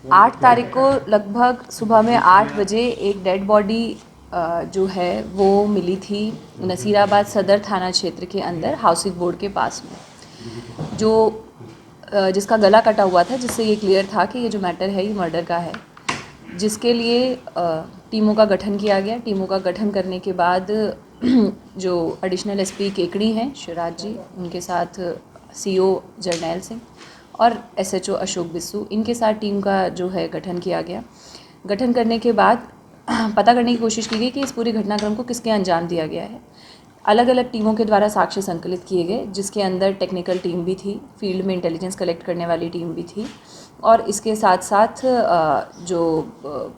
8 तारीख को लगभग सुबह में 8 बजे एक डेड बॉडी जो है वो मिली थी नसीराबाद सदर थाना क्षेत्र के अंदर हाउसिंग बोर्ड के पास में, जो जिसका गला कटा हुआ था, जिससे ये क्लियर था कि ये जो मैटर है ये मर्डर का है, जिसके लिए टीमों का गठन किया गया। टीमों का गठन करने के बाद जो एडिशनल एसपी केकड़ी हैं शिवराज जी, उनके साथ सीओ जरनैल सिंह और एसएचओ अशोक बिस्सू, इनके साथ टीम का जो है गठन किया गया। गठन करने के बाद पता करने की कोशिश की गई कि इस पूरी घटनाक्रम को किसके अंजाम दिया गया है। अलग अलग टीमों के द्वारा साक्ष्य संकलित किए गए, जिसके अंदर टेक्निकल टीम भी थी, फील्ड में इंटेलिजेंस कलेक्ट करने वाली टीम भी थी, और इसके साथ साथ जो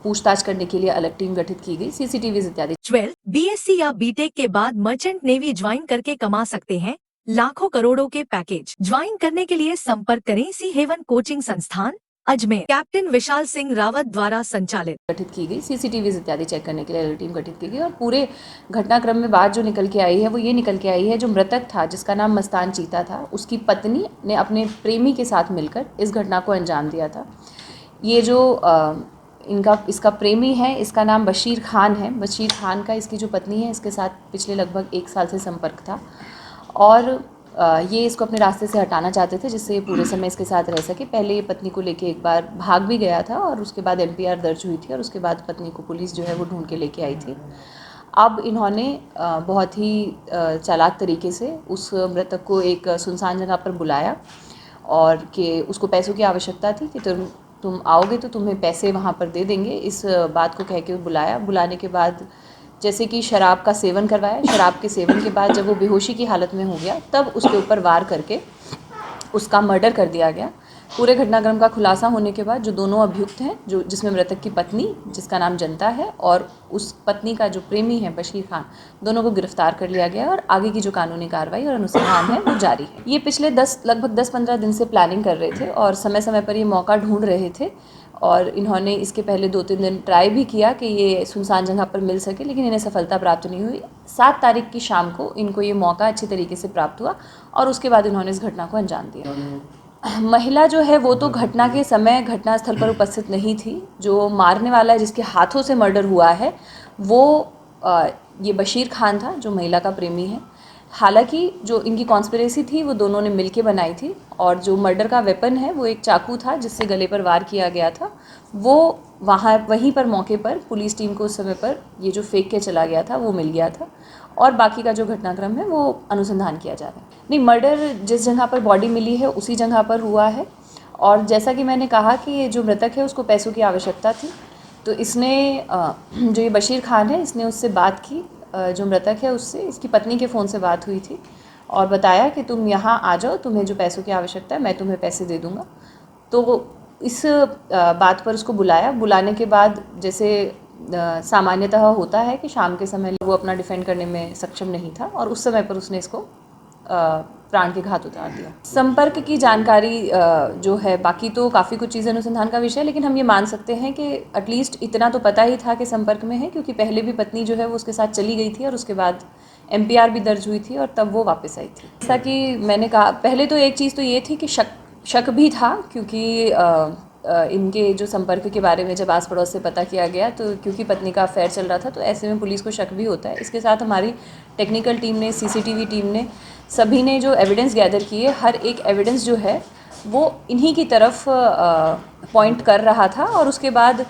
पूछताछ करने के लिए अलग टीम गठित की गई, सीसीटीवीज इत्यादि। 12 बीएससी या बीटेक के बाद मर्चेंट नेवी ज्वाइन करके कमा सकते हैं लाखों करोड़ों के पैकेज। ज्वाइन करने के लिए संपर्क करें सी हेवन कोचिंग संस्थान अजमेर, कैप्टन विशाल सिंह रावत द्वारा संचालित। गठित की गई सीसीटीवीज इत्यादि चेक करने के लिए अलग टीम गठित की गई, और पूरे घटनाक्रम में बात जो निकल के आई है वो ये निकल के आई है, जो मृतक था जिसका नाम मस्तान चीता था, उसकी पत्नी ने अपने प्रेमी के साथ मिलकर इस घटना को अंजाम दिया था। ये जो इसका प्रेमी है, इसका नाम बशीर खान है। बशीर खान का इसकी जो पत्नी है इसके साथ पिछले लगभग 1 साल से संपर्क था, और ये इसको अपने रास्ते से हटाना चाहते थे, जिससे ये पूरे समय इसके साथ रह सके। पहले ये पत्नी को लेके एक बार भाग भी गया था, और उसके बाद एफआईआर दर्ज हुई थी, और उसके बाद पत्नी को पुलिस जो है वो ढूंढ के लेके आई थी। अब इन्होंने बहुत ही चालाक तरीके से उस मृतक को एक सुनसान जगह पर बुलाया, और कि उसको पैसों की आवश्यकता थी कि तुम आओगे तो तुम्हें पैसे वहाँ पर दे देंगे, इस बात को कह के बुलाया। बुलाने के बाद जैसे कि शराब का सेवन करवाया। शराब के सेवन के बाद जब वो बेहोशी की हालत में हो गया, तब उसके ऊपर वार करके उसका मर्डर कर दिया गया। पूरे घटनाक्रम का खुलासा होने के बाद जो दोनों अभियुक्त हैं, जो जिसमें मृतक की पत्नी जिसका नाम जनता है और उस पत्नी का जो प्रेमी है बशीर खान, दोनों को गिरफ्तार कर लिया गया, और आगे की जो कानूनी कार्रवाई और अनुसंधान है वो जारी है। ये पिछले लगभग 10-15 दिन से प्लानिंग कर रहे थे, और समय समय पर ये मौका ढूंढ रहे थे, और इन्होंने इसके पहले 2-3 दिन ट्राई भी किया कि ये सुनसान जगह पर मिल सके, लेकिन इन्हें सफलता प्राप्त नहीं हुई। 7 तारीख की शाम को इनको ये मौका अच्छी तरीके से प्राप्त हुआ, और उसके बाद इन्होंने इस घटना को अंजाम दिया। महिला जो है वो तो घटना के समय घटनास्थल पर उपस्थित नहीं थी। जो मारने वाला है, जिसके हाथों से मर्डर हुआ है, वो ये बशीर खान था, जो महिला का प्रेमी है। हालांकि जो इनकी कॉन्स्पिरेसी थी वो दोनों ने मिलके बनाई थी, और जो मर्डर का वेपन है वो एक चाकू था जिससे गले पर वार किया गया था। वो वहीं पर मौके पर पुलिस टीम को उस समय पर ये जो फेंक के चला गया था वो मिल गया था, और बाकी का जो घटनाक्रम है वो अनुसंधान किया जा रहा है। नहीं, मर्डर जिस जगह पर बॉडी मिली है उसी जगह पर हुआ है, और जैसा कि मैंने कहा कि ये जो मृतक है उसको पैसों की आवश्यकता थी, तो इसने जो ये बशीर खान है इसने उससे बात की, जो मृतक है उससे, इसकी पत्नी के फ़ोन से बात हुई थी, और बताया कि तुम यहाँ आ जाओ, तुम्हें जो पैसों की आवश्यकता है मैं तुम्हें पैसे दे दूँगा। तो इस बात पर उसको बुलाया। बुलाने के बाद जैसे सामान्यतः होता है कि शाम के समय वो अपना डिफेंड करने में सक्षम नहीं था, और उस समय पर उसने इसको प्राण के घात उतार दिया। संपर्क की जानकारी जो है, बाकी तो काफ़ी कुछ चीज़ें अनुसंधान का विषय है, लेकिन हम ये मान सकते हैं कि एटलीस्ट इतना तो पता ही था कि संपर्क में है, क्योंकि पहले भी पत्नी जो है वो उसके साथ चली गई थी, और उसके बाद एमपीआर भी दर्ज हुई थी, और तब वो वापस आई थी। जैसा कि मैंने कहा, पहले तो एक चीज़ तो ये थी कि शक भी था, क्योंकि इनके जो संपर्क के बारे में जब आस पड़ोस से पता किया गया, तो क्योंकि पत्नी का अफेयर चल रहा था, तो ऐसे में पुलिस को शक भी होता है। इसके साथ हमारी टेक्निकल टीम ने, सीसीटीवी टीम ने, सभी ने जो एविडेंस गैदर किए, हर एक एविडेंस जो है वो इन्हीं की तरफ पॉइंट कर रहा था, और उसके बाद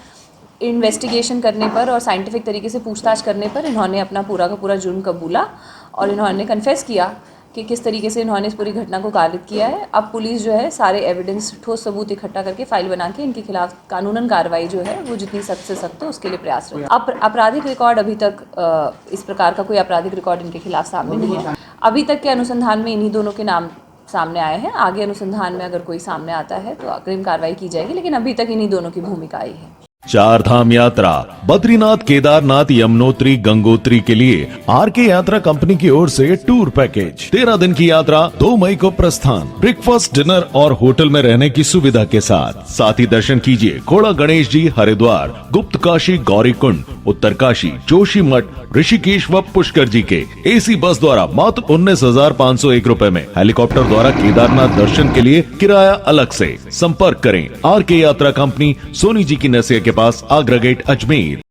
इन्वेस्टिगेशन करने पर और साइंटिफिक तरीके से पूछताछ करने पर इन्होंने अपना पूरा का पूरा जुर्म कबूला, और इन्होंने कन्फेस किया कि किस तरीके से इन्होंने इस पूरी घटना को कारित किया है। अब पुलिस जो है सारे एविडेंस, ठोस सबूत इकट्ठा करके फाइल बना के इनके खिलाफ कानूनन कार्रवाई जो है वो जितनी सख्त से सख्त हो उसके लिए प्रयास रहे। आपराधिक रिकॉर्ड अभी तक इस प्रकार का कोई आपराधिक रिकॉर्ड इनके खिलाफ सामने नहीं है। अभी तक के अनुसंधान में इन्हीं दोनों के नाम सामने आए हैं। आगे अनुसंधान में अगर कोई सामने आता है तो अग्रिम कार्रवाई की जाएगी, लेकिन अभी तक इन्हीं दोनों की भूमिका आई है। चार धाम यात्रा बद्रीनाथ, केदारनाथ, यमुनोत्री, गंगोत्री के लिए आरके यात्रा कंपनी की ओर से टूर पैकेज। 13 दिन की यात्रा, 2 मई को प्रस्थान। ब्रेकफास्ट, डिनर और होटल में रहने की सुविधा के साथ ही दर्शन कीजिए खोड़ा गणेश जी, हरिद्वार, गुप्त काशी, गौरीकुंड, उत्तरकाशी, जोशी मठ, ऋषिकेश व पुष्कर जी के। एसी बस द्वारा मात्र 19,501 रुपए में। हेलीकॉप्टर द्वारा केदारनाथ दर्शन के लिए किराया अलग से। संपर्क करें आरके यात्रा कंपनी, सोनी जी की नसिया के पास, आगरा गेट, अजमेर।